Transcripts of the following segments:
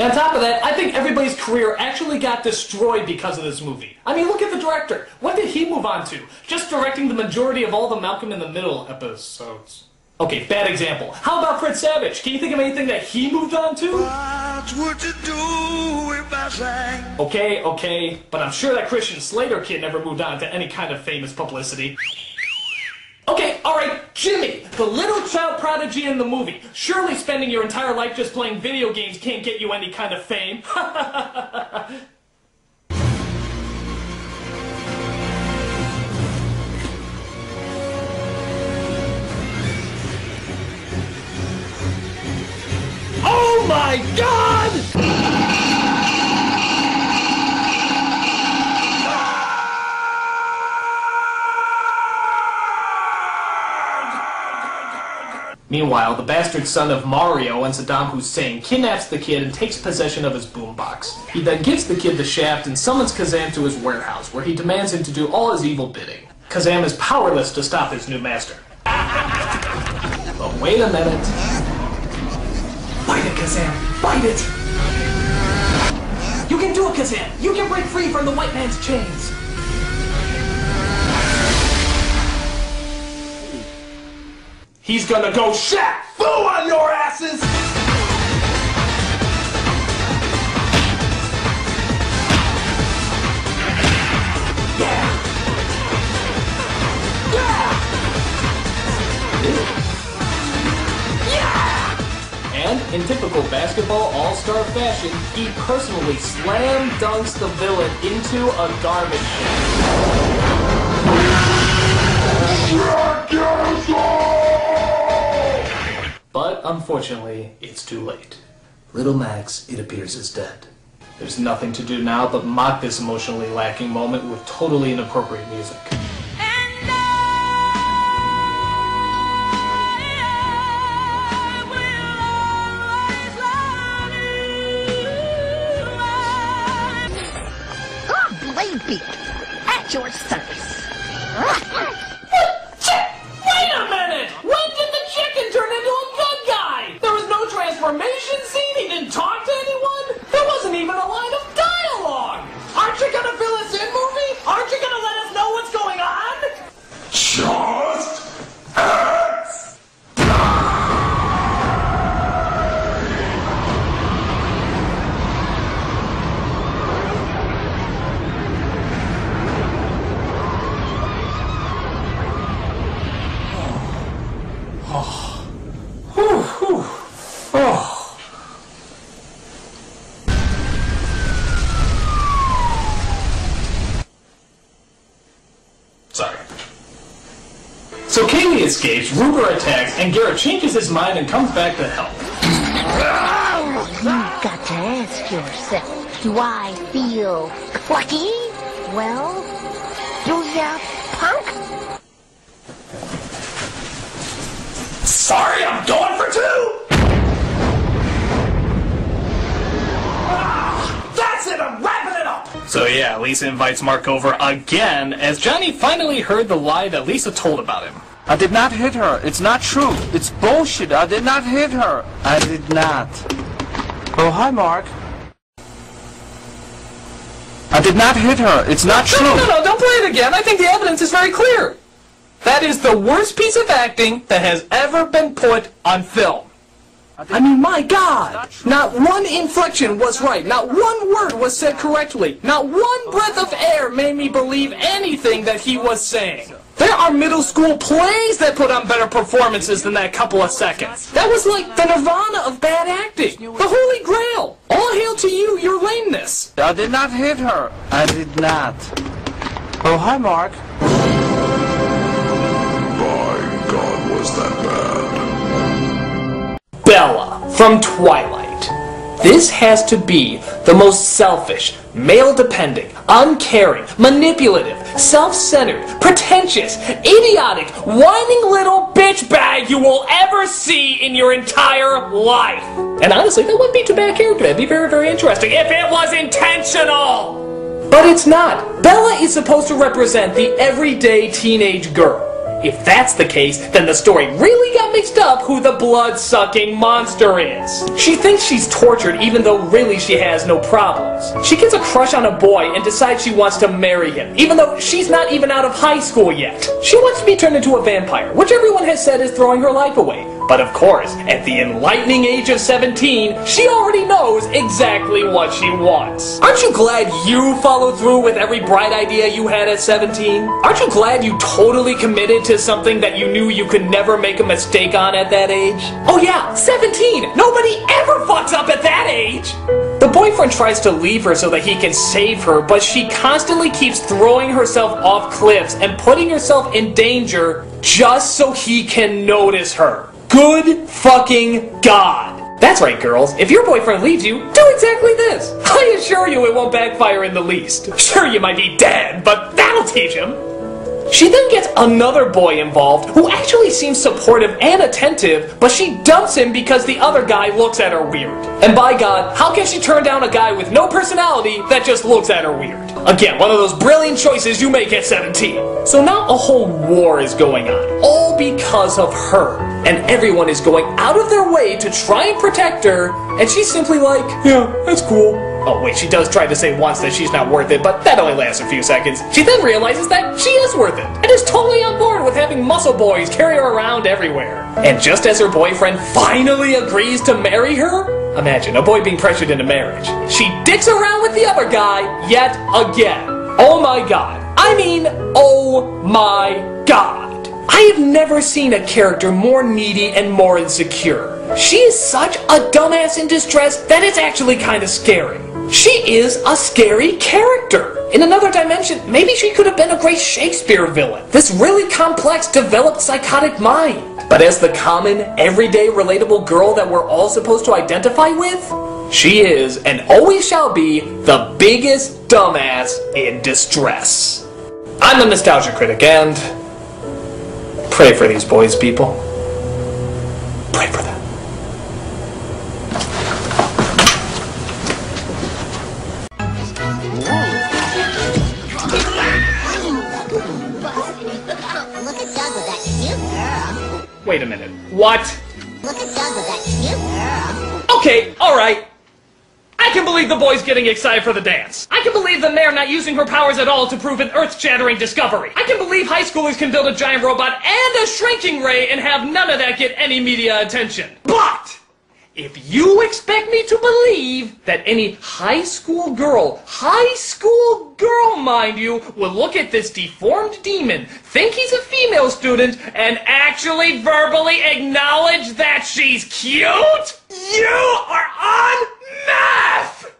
And on top of that, I think everybody's career actually got destroyed because of this movie. I mean, look at the director. What did he move on to? Just directing the majority of all the Malcolm in the Middle episodes. Okay, bad example. How about Fred Savage? Can you think of anything that he moved on to? What would you do if I sang? Okay, but I'm sure that Christian Slater kid never moved on to any kind of famous publicity. Okay, alright, Jimmy, the little child prodigy in the movie. Surely spending your entire life just playing video games can't get you any kind of fame. Oh my God! Meanwhile, the bastard son of Mario and Saddam Hussein kidnaps the kid and takes possession of his boombox. He then gives the kid the shaft and summons Kazam to his warehouse, where he demands him to do all his evil bidding. Kazam is powerless to stop his new master. But wait a minute. Fight it, Kazam! Fight it! You can do it, Kazam! You can break free from the white man's chains! He's gonna go Shaq Fu on your asses! Yeah! Yeah! And, in typical basketball all-star fashion, he personally slam dunks the villain into a garbage can. But, unfortunately, it's too late. Little Max, it appears, is dead. There's nothing to do now but mock this emotionally lacking moment with totally inappropriate music. Baby, at your service. Wait a minute! When did the chicken turn into a good guy? There was no transformation scene? He didn't talk to anyone? There wasn't even a line of dialogue! Aren't you gonna fill us in, movie? Aren't you gonna let us know what's going on? Just X! Sorry. So Kaylee escapes, Ruger attacks, and Garrett changes his mind and comes back to help. You've got to ask yourself, do I feel plucky? Well, do ya, punk? Sorry, I'm going for two! That's it, I'm wrapping it up! So yeah, Lisa invites Mark over again, as Johnny finally heard the lie that Lisa told about him. I did not hit her. It's not true. It's bullshit. I did not hit her. I did not. Oh, hi, Mark. I did not hit her. It's not true. No, don't play it again. I think the evidence is very clear. That is the worst piece of acting that has ever been put on film. I mean, my God! Not one inflection was right. Not one word was said correctly. Not one breath of air made me believe anything that he was saying. There are middle school plays that put on better performances than that couple of seconds. That was like the Nirvana of bad acting. The Holy Grail. All hail to you, your lameness. I did not hit her. I did not. Oh, hi, Mark. My God, was that bad? Bella from Twilight. This has to be the most selfish, male-dependent, uncaring, manipulative, self-centered, pretentious, idiotic, whining little bitch bag you will ever see in your entire life. And honestly, that wouldn't be too bad a character. That'd be very, very interesting if it was intentional. But it's not. Bella is supposed to represent the everyday teenage girl. If that's the case, then the story really got mixed up who the blood-sucking monster is. She thinks she's tortured even though really she has no problems. She gets a crush on a boy and decides she wants to marry him, even though she's not even out of high school yet. She wants to be turned into a vampire, which everyone has said is throwing her life away. But of course, at the enlightening age of 17, she already knows exactly what she wants. Aren't you glad you followed through with every bright idea you had at 17? Aren't you glad you totally committed to something that you knew you could never make a mistake on at that age? Oh yeah, 17! Nobody ever fucks up at that age! The boyfriend tries to leave her so that he can save her, but she constantly keeps throwing herself off cliffs and putting herself in danger just so he can notice her. Good fucking God. That's right, girls. If your boyfriend leaves you, do exactly this. I assure you it won't backfire in the least. Sure, you might be dead, but that'll teach him. She then gets another boy involved who actually seems supportive and attentive, but she dumps him because the other guy looks at her weird. And by God, how can she turn down a guy with no personality that just looks at her weird? Again, one of those brilliant choices you make at 17. So now a whole war is going on, all because of her. And everyone is going out of their way to try and protect her, and she's simply like, yeah, that's cool. Oh wait, she does try to say once that she's not worth it, but that only lasts a few seconds. She then realizes that she is worth it, and is totally on board with having muscle boys carry her around everywhere. And just as her boyfriend finally agrees to marry her, imagine a boy being pressured into marriage, she dicks around with the other guy yet again. Oh my God. I mean, oh my God. I have never seen a character more needy and more insecure. She is such a dumbass in distress that it's actually kind of scary. She is a scary character. In another dimension, maybe she could have been a great Shakespeare villain. This really complex, developed psychotic mind. But as the common, everyday, relatable girl that we're all supposed to identify with, she is, and always shall be, the biggest dumbass in distress. I'm the Nostalgia Critic, and pray for these boys, people. Pray for them. Look at Doug with that cute girl. Wait a minute. What? Look at Doug with that cute girl. Okay, alright. I can believe the boy's getting excited for the dance. I can believe the mayor not using her powers at all to prove an earth-shattering discovery. I can believe high schoolers can build a giant robot and a shrinking ray and have none of that get any media attention. But if you expect me to believe that any high school girl, mind you, will look at this deformed demon, think he's a female student, and actually verbally acknowledge that she's cute, you are on meth!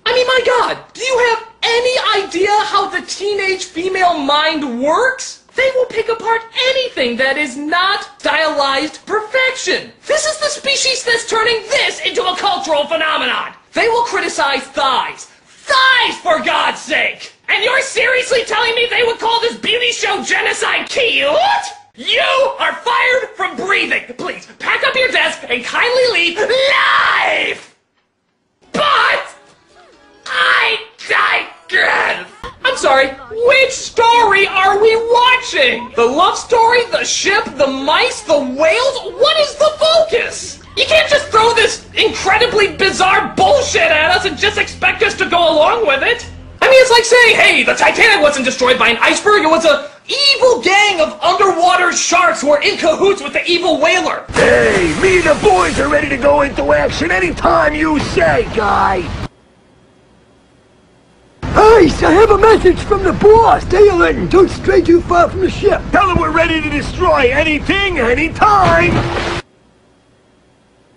I mean, my God, do you have any idea how the teenage female mind works? They will pick apart anything that is not stylized perfection. This is the species that's turning this into a cultural phenomenon. They will criticize thighs. Thighs, for God's sake! And you're seriously telling me they would call this beauty show genocide cute? You are fired from breathing. Please, pack up your desk and kindly leave live! But I digress. I'm sorry, which story are we watching? The love story, the ship, the mice, the whales? What is the focus? You can't just throw this incredibly bizarre bullshit at us and just expect us to go along with it. I mean, it's like saying, hey, the Titanic wasn't destroyed by an iceberg, it was a evil gang of underwater sharks who are in cahoots with the evil whaler. Hey, me and the boys are ready to go into action anytime you say, guy. Hey, I have a message from the boss. Stay alert and don't stray too far from the ship. Tell them we're ready to destroy anything, anytime.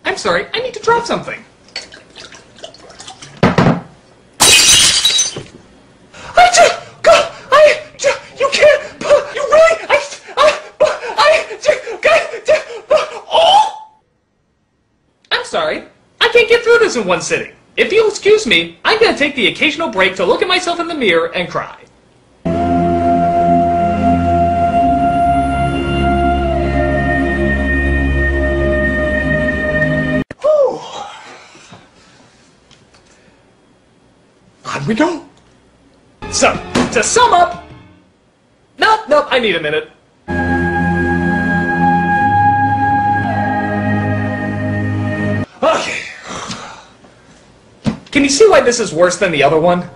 I'm sorry, I need to drop something. You can't, you really, oh! I'm sorry, I can't get through this in one sitting. If you'll excuse me, I'm gonna take the occasional break to look at myself in the mirror and cry. Whew. On we go. So, to sum up... Nope, I need a minute. see why this is worse than the other one?